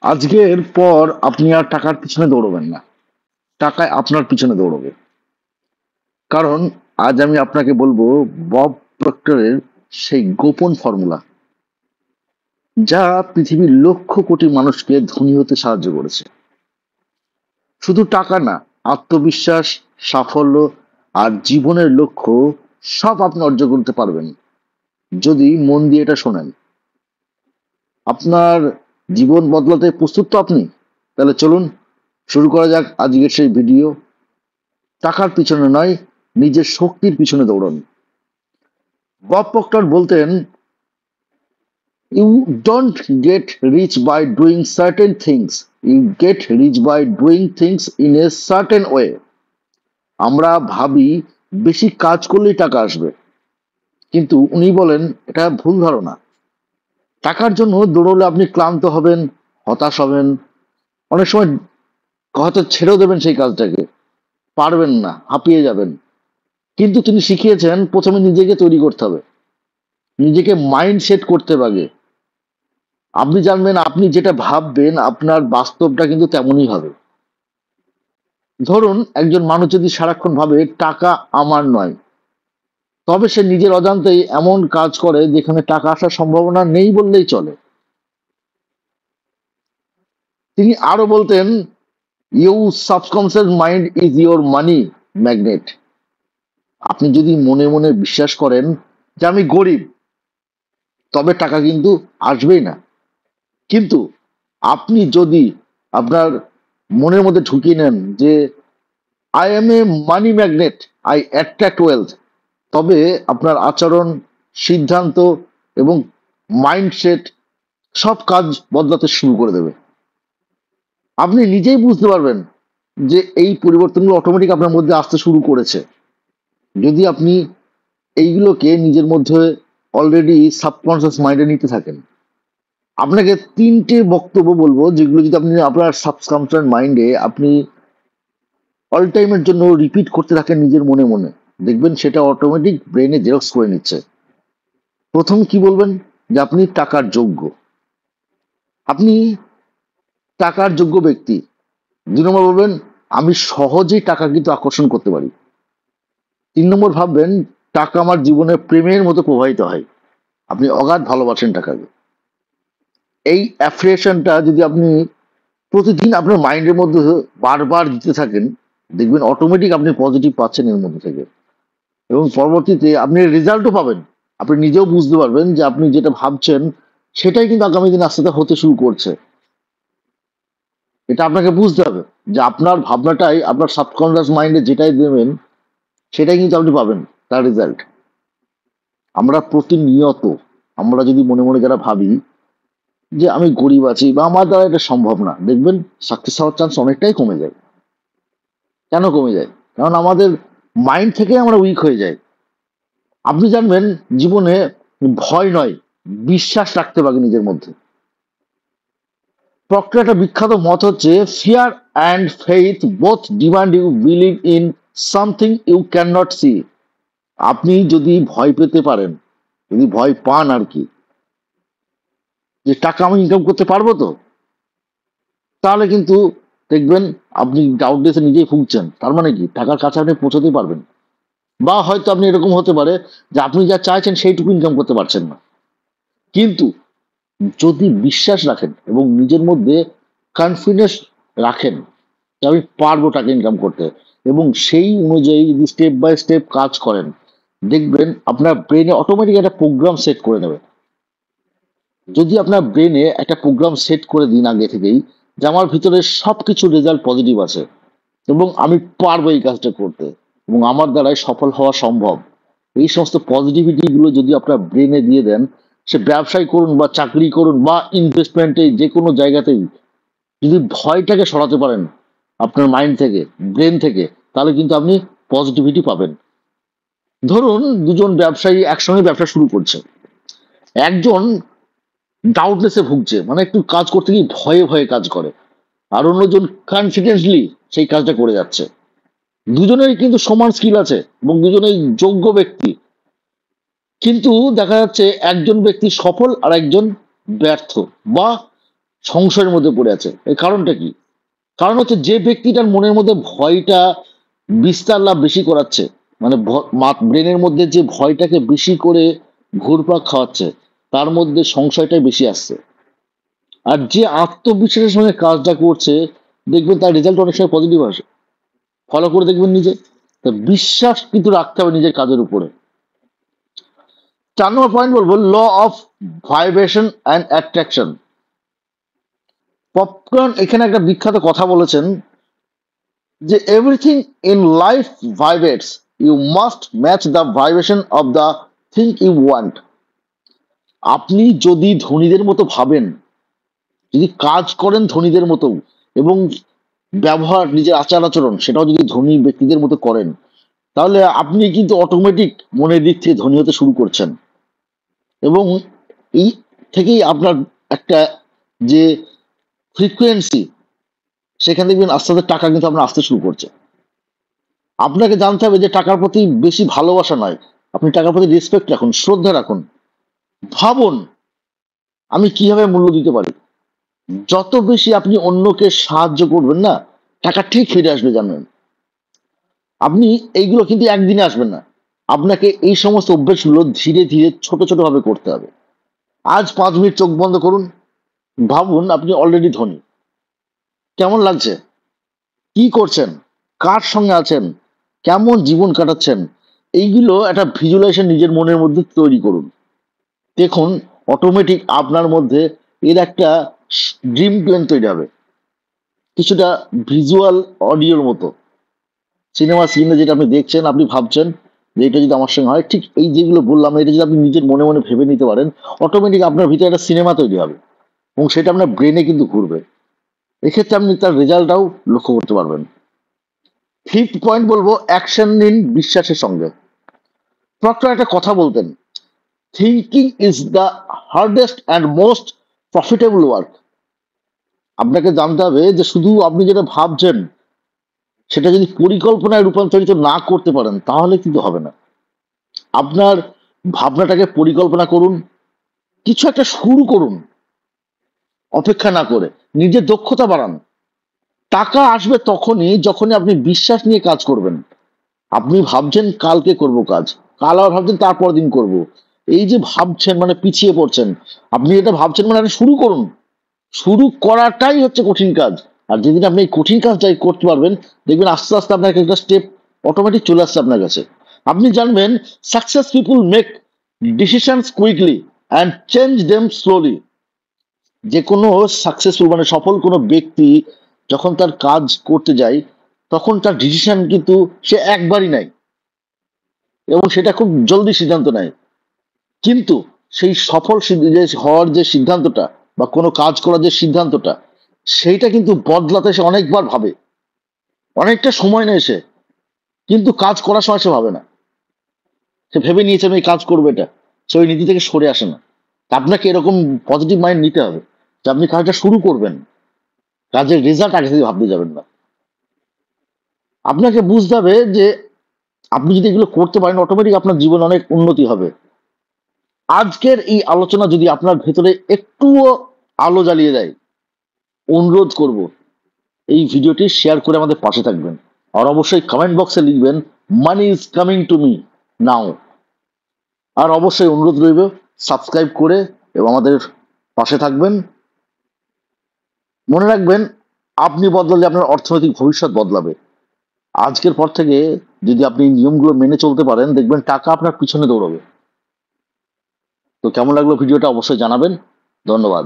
আজকের পর আপনি আর টাকার পিছনে দৌড়বেন না, টাকায় আপনার পিছনে দৌড়বে। কারণ আজ আমি আপনাকে বলবো বব প্রক্টরের সেই গোপন ফর্মুলা, যা পৃথিবীর লক্ষ কোটি মানুষকে ধনী হতে সাহায্য করেছে। শুধু টাকা না, আত্মবিশ্বাস, সাফল্য আর জীবনের লক্ষ্য সব আপনি অর্জন করতে পারবেন যদি মন দিয়ে এটা শোনেন। আপনার জীবন বদলাতে প্রস্তুত তো আপনি? তাহলে চলুন শুরু করা যাক আজকের সেই ভিডিও। টাকার পিছনে নয়, নিজের শক্তির পিছনে দৌড়ান। বব প্রক্টর বলতেন, you don't get rich by doing certain things, you get rich by doing things in a certain way. আমরা ভাবি বেশি কাজ করলেই টাকা আসবে, কিন্তু উনি বলেন এটা ভুল ধারণা। টাকার জন্য দৌড়লে আপনি ক্লান্ত হবেন, হতাশ হবেন, অনেক সময় হয়তো ছেড়েও দেবেন সেই কাজটাকে, পারবেন না, হাঁপিয়ে যাবেন। কিন্তু তিনি শিখিয়েছেন প্রথমে নিজেকে তৈরি করতে হবে, নিজেকে মাইন্ড সেট করতে হবে আগে। আপনি জানবেন আপনি যেটা ভাববেন আপনার বাস্তবটা কিন্তু তেমনই হবে। ধরুন একজন মানুষ যদি সারাক্ষণ ভাবে টাকা আমার নয়, তবে সে নিজের অজান্তেই এমন কাজ করে যেখানে টাকা আসার সম্ভাবনা নেই বললেই চলে। তিনি আরো বলতেন, you subconscious mind is your money magnet. আপনি যদি মনে মনে বিশ্বাস করেন যে আমি গরিব, তবে টাকা কিন্তু আসবেই না। কিন্তু আপনি যদি আপনার মনের মধ্যে ঢুকিয়ে নেন যে I M A money magnet, I attract wealth, তবে আপনার আচরণ, সিদ্ধান্ত এবং মাইন্ডসেট সব কাজ বদলাতে শুরু করে দেবে। আপনি নিজেই বুঝতে পারবেন যে এই পরিবর্তনগুলো অটোমেটিক আপনার মধ্যে আসতে শুরু করেছে, যদি আপনি এইগুলোকে নিজের মধ্যে অলরেডি সাবকনসিয়াস মাইন্ডে নিতে থাকেন। আপনাকে তিনটে বক্তব্য বলবো যেগুলো যদি আপনি আপনার সাবকনসিয়াস মাইন্ডে আপনি অল টাইমের জন্য রিপিট করতে থাকেন নিজের মনে মনে, দেখবেন সেটা অটোমেটিক ব্রেনে জেরক্স করে নিচ্ছে। প্রথম কি বলবেন? যে আপনি টাকার যোগ্য, আপনি টাকার যোগ্য ব্যক্তি। 2 নম্বর বলবেন, আমি সহজেই টাকা কিন্তু আকর্ষণ করতে পারি। 3 নম্বর ভাববেন, টাকা আমার জীবনে প্রেমের মতো প্রবাহিত হয়, আপনি অগাধ ভালোবাসেন টাকাকে। এই অ্যাফ্রিয়েশনটা যদি আপনি প্রতিদিন আপনার মাইন্ডের মধ্যে বারবার দিতে থাকেন, দেখবেন অটোমেটিক আপনি পজিটিভ পাচ্ছেন এর মধ্যে থেকে, এবং পরবর্তীতে আপনি রেজাল্টও পাবেন। আপনি নিজেও বুঝতে পারবেন যে আপনি যেটা ভাবছেন সেটাই কিন্তু আগামী দিনে আস্তে আস্তে হতে শুরু করছে। এটা আপনাকে বুঝতে হবে যে আপনার ভাবনাটাই আপনার সাবকনসিয়াস মাইন্ডে যেটাই দেবেন সেটাই কিন্তু আপনি পাবেন, তার রেজাল্ট। আমরা প্রতিনিয়ত, আমরা যদি মনে মনে যারা ভাবি যে আমি গরিব আছি বা আমার দ্বারা এটা সম্ভব না, দেখবেন সাকসেস হওয়ার চান্স অনেকটাই কমে যায়। কেন কমে যায়? কারণ আমাদের মাইন্ড থেকে আমরা উইক হয়ে যাই। আপনি জানবেন জীবনে ভয় নয়, বিশ্বাস রাখতে পারে নিজের মধ্যে। প্রক্টর একটা বিখ্যাত মত হচ্ছে, fear and faith both demand you believe in something you can not see. আপনি যদি ভয় পেতে পারেন, যদি ভয় পান আর কি, যে টাকা আমি ইনকাম করতে পারবো তো, তাহলে কিন্তু দেখবেন আপনি ডাউটনেসে নিজেই ভুগছেন। তার মানে কি টাকার কাছে আপনি পৌঁছতেই পারবেন। বা হয়তো আপনি এরকম হতে পারে যে আপনি যা চাইছেন সেইটুকু ইনকাম করতে পারছেন না। কিন্তু যদি বিশ্বাস রাখেন এবং নিজের মধ্যে কনফিডেন্স রাখেন যে আমি পারবো টাকা ইনকাম করতে, এবং সেই অনুযায়ী যদি স্টেপ বাই স্টেপ কাজ করেন, দেখবেন আপনার ব্রেনে অটোমেটিক একটা প্রোগ্রাম সেট করে নেবে। যদি আপনার ব্রেনে একটা প্রোগ্রাম সেট করে দিন আগে থেকেই যে আমার ভিতরে সবকিছু রেজাল্ট পজিটিভ আছে এবং আমি পারবো এই কাজটা করতে এবং আমার দ্বারাই সফল হওয়া সম্ভব, এই সমস্ত পজিটিভিটি গুলো যদি আপনার ব্রেনে দিয়ে দেন, সে ব্যবসায় করুন বা চাকরি করুন বা ইনভেস্টমেন্টে যে কোনো জায়গাতেই, যদি ভয়টাকে সরাতে পারেন আপনার মাইন্ড থেকে, ব্রেন থেকে, তাহলে কিন্তু আপনি পজিটিভিটি পাবেন। ধরুন দুজন ব্যবসায়ী একসঙ্গে ব্যবসা শুরু করছে, একজন ডাউটনেসে ভুগছে, মানে একটু কাজ করতে গিয়ে ভয়ে ভয়ে কাজ করে, আর অন্যজন কনফিডেন্টলি সেই কাজটা করে যাচ্ছে। দুজনেরই কিন্তু সমান স্কিল আছে এবং দুজনেই যোগ্য ব্যক্তি, কিন্তু দেখা যাচ্ছে একজন ব্যক্তি সফল আর একজন ব্যর্থ বা সংশয়ের মধ্যে পড়ে আছে। এর কারণটা কি? কারণ হচ্ছে যে ব্যক্তিটার মনের মধ্যে ভয়টা বিস্তার লাভ বেশি করাচ্ছে, মানে ব্রেনের মধ্যে যে ভয়টাকে বেশি করে ঘুরপাক খাওয়াচ্ছে, তার মধ্যে সংশয়টাই বেশি আসছে। আর যে আত্মবিশ্বাসের সঙ্গে কাজটা করছে, দেখবেন তার রেজাল্ট অনেক সময় পজিটিভ আসে। ফলো করে দেখবেন নিজে। তা বিশ্বাস কিন্তু রাখতে হবে নিজের কাজের উপরে। 4 নম্বর পয়েন্ট বলবো, law of vibration and attraction. পপকর্ন এখানে একটা বিখ্যাত কথা বলেছেন যে everything in life vibrates, you must match the vibration of the thing you want. আপনি যদি ধনীদের মতো ভাবেন, যদি কাজ করেন ধনীদের মতো, এবং ব্যবহার নিজের আচার আচরণ সেটাও যদি ধনী ব্যক্তিদের মতো করেন, তাহলে আপনি কিন্তু অটোমেটিক মনের দিক থেকে ধনী হতে শুরু করছেন। এবং এই থেকেই আপনার একটা যে ফ্রিকোয়েন্সি, সেখান দেখবেন আস্তে আস্তে টাকা কিন্তু আপনার আসতে শুরু করছে। আপনাকে জানতে হবে যে টাকার প্রতি বেশি ভালোবাসা নয়, আপনি টাকার প্রতি রেসপেক্ট রাখুন, শ্রদ্ধা রাখুন। ভাবুন আমি কিভাবে মূল্য দিতে পারি। যত বেশি আপনি অন্যকে সাহায্য করবেন না, টাকা ঠিক ফিরে আসবে জানবেন। আপনি এইগুলো কিন্তু একদিনে আসবেন না, আপনাকে এই সমস্ত অভ্যাসগুলো ধীরে ধীরে ছোট ছোট ভাবে করতে হবে। আজ 5 মিনিট চোখ বন্ধ করুন, ভাবুন আপনি অলরেডি ধনী। কেমন লাগছে? কি করছেন? কার সঙ্গে আছেন? কেমন জীবন কাটাচ্ছেন? এইগুলো একটা ভিজুয়ালাইজেশন নিজের মনের মধ্যে তৈরি করুন। দেখুন অটোমেটিক আপনার মধ্যে এর একটা ড্রিম প্ল্যান তৈরি হবে, কিছুটা ভিজুয়াল অডিওর মতো। সিনেমা সিনে যেটা আপনি দেখছেন, আপনি ভাবছেন যে এটা যদি আমার সঙ্গে হয়, ঠিক এই যেগুলো বললাম, এটা যদি আপনি নিজের মনে মনে ভেবে নিতে পারেন, অটোমেটিক আপনার ভিতরে একটা সিনেমা তৈরি হবে এবং সেটা আপনার ব্রেনে কিন্তু ঘুরবে। এক্ষেত্রে আপনি তার রেজাল্টটাও লক্ষ্য করতে পারবেন। 5th পয়েন্ট বলবো, অ্যাকশন নিন বিশ্বাসের সঙ্গে। প্রক্টর একটা কথা বলতেন, thinking is the hardest and most profitable work. আপনাকে জানতে হবে যে শুধু আপনি যেটা ভাবছেন সেটা যদি পরিকল্পনায় রূপান্তরিত না করতে পারেন, তাহলে কিন্তু হবে না। আপনার ভাবনাটাকে পরিকল্পনা করুন, কিছু একটা শুরু করুন, অপেক্ষা না করে নিজের দক্ষতা বাড়ান। টাকা আসবে তখনই যখনই আপনি বিশ্বাস নিয়ে কাজ করবেন। আপনি ভাবছেন কালকে করব কাজ, কাল আবার ভাবছেন তারপর দিন করব। এই যে ভাবছেন মানে পিছিয়ে পড়ছেন। আপনি এটা ভাবছেন মানে আপনি শুরু করুন। শুরু করাটাই হচ্ছে কঠিন কাজ। আর যেদিন আপনি এই কঠিন কাজটাই করতে পারবেন, দেখবেন আস্তে আস্তে আপনার একটা স্টেপ অটোমেটিক চলে আসছে আপনার কাছে। আপনি জানবেন success people make decisions quickly and change them slowly. যে কোনো সাকসেসফুল মানে সফল কোনো ব্যক্তি যখন তার কাজ করতে যায়, তখন তার ডিসিশন কিন্তু সে একবারই নেয় এবং সেটা খুব জলদি সিদ্ধান্ত নেয়। কিন্তু সেই সফল যে হওয়ার যে সিদ্ধান্তটা বা কোনো কাজ করার যে সিদ্ধান্তটা, সেইটা কিন্তু বদলাতে সে অনেকবার ভাবে, অনেকটা সময় নেয় সে, কিন্তু কাজ করার সময় সে ভাবে না। সে ভেবে নিয়েছে আমি এই কাজ করবো, এটা সে ওই নীতি থেকে সরে আসে না। তা আপনাকে এরকম পজিটিভ মাইন্ড নিতে হবে যে আপনি কাজটা শুরু করবেন, কাজের রেজাল্ট আগে থেকে ভাবতে যাবেন না। আপনাকে বুঝতে হবে যে আপনি যদি এগুলো করতে পারেন, অটোমেটিক আপনার জীবনে অনেক উন্নতি হবে। আজকের এই আলোচনা যদি আপনার ভেতরে একটুও আলো জ্বালিয়ে দেয়, অনুরোধ করব এই ভিডিওটি শেয়ার করে আমাদের পাশে থাকবেন। আর অবশ্যই কমেন্ট বক্সে লিখবেন money is coming to me now. আর অবশ্যই অনুরোধ রইব সাবস্ক্রাইব করে এবং আমাদের পাশে থাকবেন। মনে রাখবেন আপনি বদলালে আপনার অর্থনৈতিক ভবিষ্যৎ বদলাবে। আজকের পর থেকে যদি আপনি এই নিয়মগুলো মেনে চলতে পারেন, দেখবেন টাকা আপনার পিছনে দৌড়বে। তো কেমন লাগলো ভিডিওটা অবশ্যই জানাবেন। ধন্যবাদ।